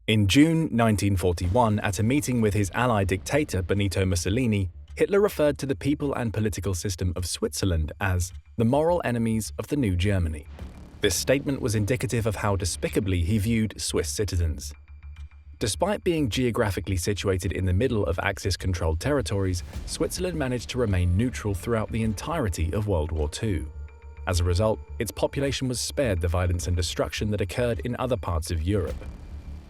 In June 1941, at a meeting with his ally dictator Benito Mussolini, Hitler referred to the people and political system of Switzerland as the moral enemies of the new Germany. This statement was indicative of how despicably he viewed Swiss citizens. Despite being geographically situated in the middle of Axis-controlled territories, Switzerland managed to remain neutral throughout the entirety of World War II. As a result, its population was spared the violence and destruction that occurred in other parts of Europe.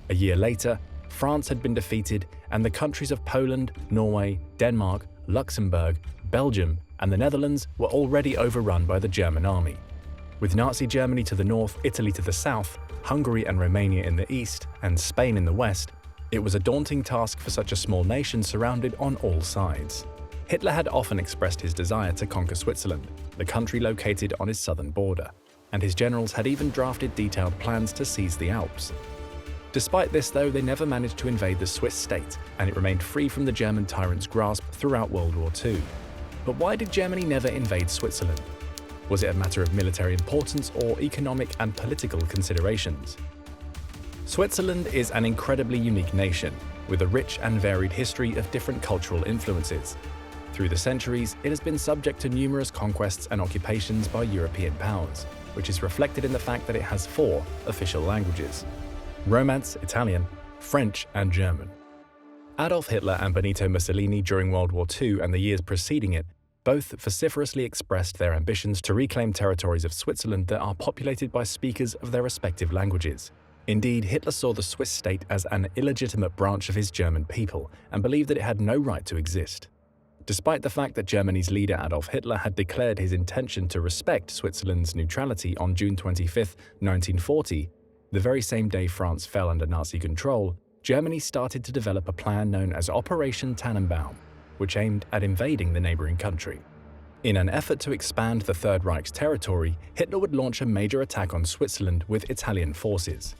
A year later, France had been defeated, and the countries of Poland, Norway, Denmark, Luxembourg, Belgium, and the Netherlands were already overrun by the German army. With Nazi Germany to the north, Italy to the south, Hungary and Romania in the east, and Spain in the west, it was a daunting task for such a small nation surrounded on all sides. Hitler had often expressed his desire to conquer Switzerland, the country located on his southern border, and his generals had even drafted detailed plans to seize the Alps. Despite this, though, they never managed to invade the Swiss state, and it remained free from the German tyrant's grasp throughout World War II. But why did Germany never invade Switzerland? Was it a matter of military importance or economic and political considerations? Switzerland is an incredibly unique nation, with a rich and varied history of different cultural influences. Through the centuries, it has been subject to numerous conquests and occupations by European powers, which is reflected in the fact that it has 4 official languages: Romance, Italian, French, and German. Adolf Hitler and Benito Mussolini during World War II and the years preceding it both vociferously expressed their ambitions to reclaim territories of Switzerland that are populated by speakers of their respective languages. Indeed, Hitler saw the Swiss state as an illegitimate branch of his German people and believed that it had no right to exist. Despite the fact that Germany's leader Adolf Hitler had declared his intention to respect Switzerland's neutrality on June 25, 1940, the very same day France fell under Nazi control, Germany started to develop a plan known as Operation Tannenbaum, which aimed at invading the neighboring country. In an effort to expand the Third Reich's territory, Hitler would launch a major attack on Switzerland with Italian forces.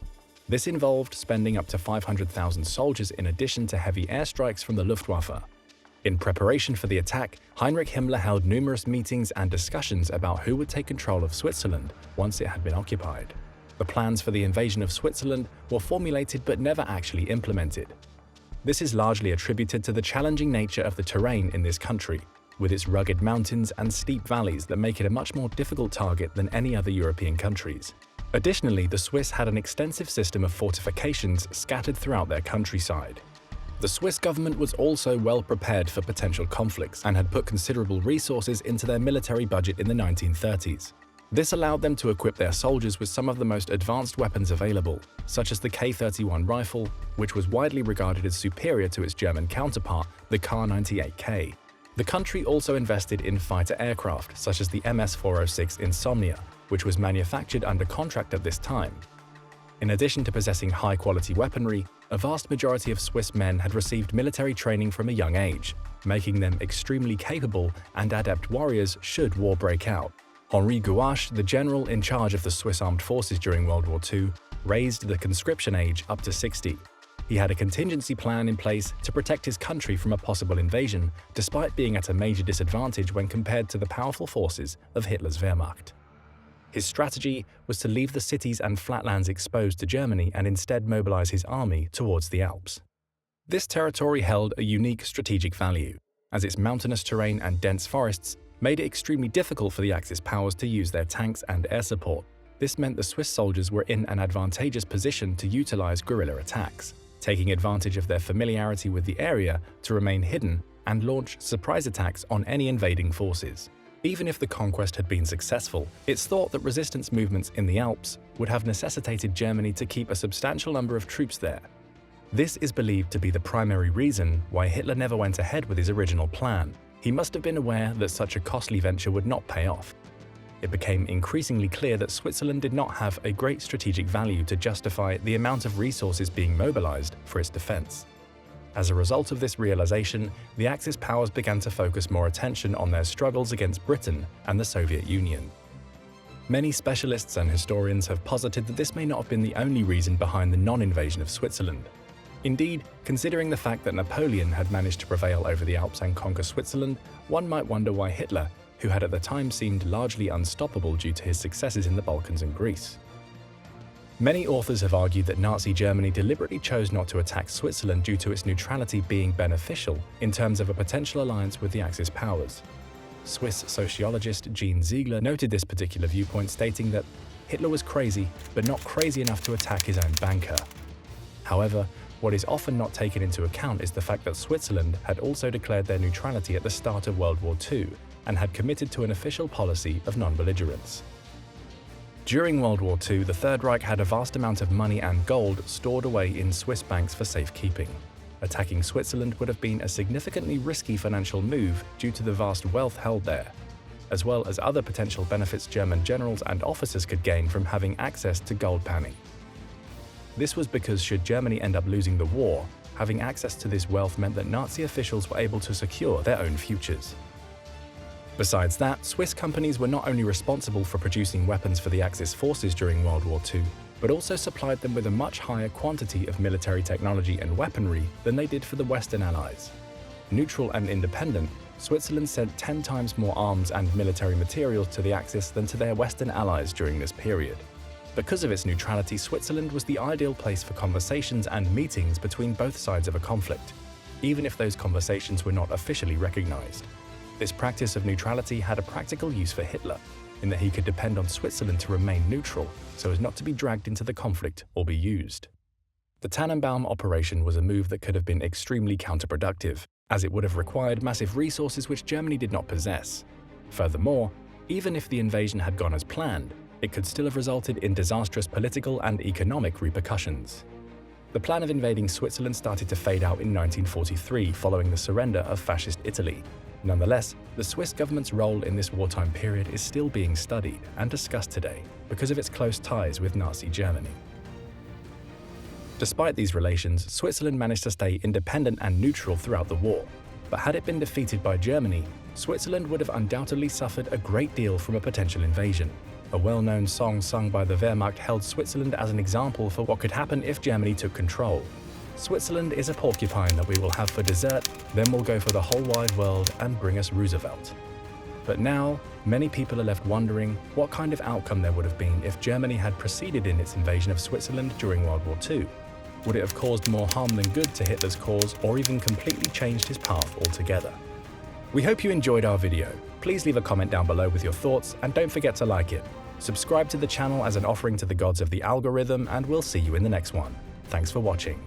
This involved spending up to 500,000 soldiers in addition to heavy airstrikes from the Luftwaffe. In preparation for the attack, Heinrich Himmler held numerous meetings and discussions about who would take control of Switzerland once it had been occupied. The plans for the invasion of Switzerland were formulated but never actually implemented. This is largely attributed to the challenging nature of the terrain in this country, with its rugged mountains and steep valleys that make it a much more difficult target than any other European countries. Additionally, the Swiss had an extensive system of fortifications scattered throughout their countryside. The Swiss government was also well prepared for potential conflicts and had put considerable resources into their military budget in the 1930s. This allowed them to equip their soldiers with some of the most advanced weapons available, such as the K-31 rifle, which was widely regarded as superior to its German counterpart, the Kar-98K. The country also invested in fighter aircraft, such as the MS-406 Insomnia, which was manufactured under contract at this time. In addition to possessing high-quality weaponry, a vast majority of Swiss men had received military training from a young age, making them extremely capable and adept warriors should war break out. Henri Gouache, the general in charge of the Swiss armed forces during World War II, raised the conscription age up to 60. He had a contingency plan in place to protect his country from a possible invasion, despite being at a major disadvantage when compared to the powerful forces of Hitler's Wehrmacht. His strategy was to leave the cities and flatlands exposed to Germany and instead mobilize his army towards the Alps. This territory held a unique strategic value, as its mountainous terrain and dense forests made it extremely difficult for the Axis powers to use their tanks and air support. This meant the Swiss soldiers were in an advantageous position to utilize guerrilla attacks, taking advantage of their familiarity with the area to remain hidden and launch surprise attacks on any invading forces. Even if the conquest had been successful, it's thought that resistance movements in the Alps would have necessitated Germany to keep a substantial number of troops there. This is believed to be the primary reason why Hitler never went ahead with his original plan. He must have been aware that such a costly venture would not pay off. It became increasingly clear that Switzerland did not have a great strategic value to justify the amount of resources being mobilized for its defense. As a result of this realization, the Axis powers began to focus more attention on their struggles against Britain and the Soviet Union. Many specialists and historians have posited that this may not have been the only reason behind the non-invasion of Switzerland. Indeed, considering the fact that Napoleon had managed to prevail over the Alps and conquer Switzerland, one might wonder why Hitler, who had at the time seemed largely unstoppable due to his successes in the Balkans and Greece. Many authors have argued that Nazi Germany deliberately chose not to attack Switzerland due to its neutrality being beneficial in terms of a potential alliance with the Axis powers. Swiss sociologist Jean Ziegler noted this particular viewpoint, stating that Hitler was crazy, but not crazy enough to attack his own banker. However, what is often not taken into account is the fact that Switzerland had also declared their neutrality at the start of World War II and had committed to an official policy of non-belligerence. During World War II, the Third Reich had a vast amount of money and gold stored away in Swiss banks for safekeeping. Attacking Switzerland would have been a significantly risky financial move due to the vast wealth held there, as well as other potential benefits German generals and officers could gain from having access to gold panning. This was because should Germany end up losing the war, having access to this wealth meant that Nazi officials were able to secure their own futures. Besides that, Swiss companies were not only responsible for producing weapons for the Axis forces during World War II, but also supplied them with a much higher quantity of military technology and weaponry than they did for the Western Allies. Neutral and independent, Switzerland sent 10 times more arms and military materials to the Axis than to their Western allies during this period. Because of its neutrality, Switzerland was the ideal place for conversations and meetings between both sides of a conflict, even if those conversations were not officially recognized. This practice of neutrality had a practical use for Hitler, in that he could depend on Switzerland to remain neutral so as not to be dragged into the conflict or be used. The Tannenbaum operation was a move that could have been extremely counterproductive, as it would have required massive resources which Germany did not possess. Furthermore, even if the invasion had gone as planned, it could still have resulted in disastrous political and economic repercussions. The plan of invading Switzerland started to fade out in 1943 following the surrender of fascist Italy. Nonetheless, the Swiss government's role in this wartime period is still being studied and discussed today because of its close ties with Nazi Germany. Despite these relations, Switzerland managed to stay independent and neutral throughout the war. But had it been defeated by Germany, Switzerland would have undoubtedly suffered a great deal from a potential invasion. A well-known song sung by the Wehrmacht held Switzerland as an example for what could happen if Germany took control. Switzerland is a porcupine that we will have for dessert, then we'll go for the whole wide world and bring us Roosevelt. But now, many people are left wondering what kind of outcome there would have been if Germany had proceeded in its invasion of Switzerland during World War II. Would it have caused more harm than good to Hitler's cause, or even completely changed his path altogether? We hope you enjoyed our video. Please leave a comment down below with your thoughts, and don't forget to like it. Subscribe to the channel as an offering to the gods of the algorithm, and we'll see you in the next one. Thanks for watching.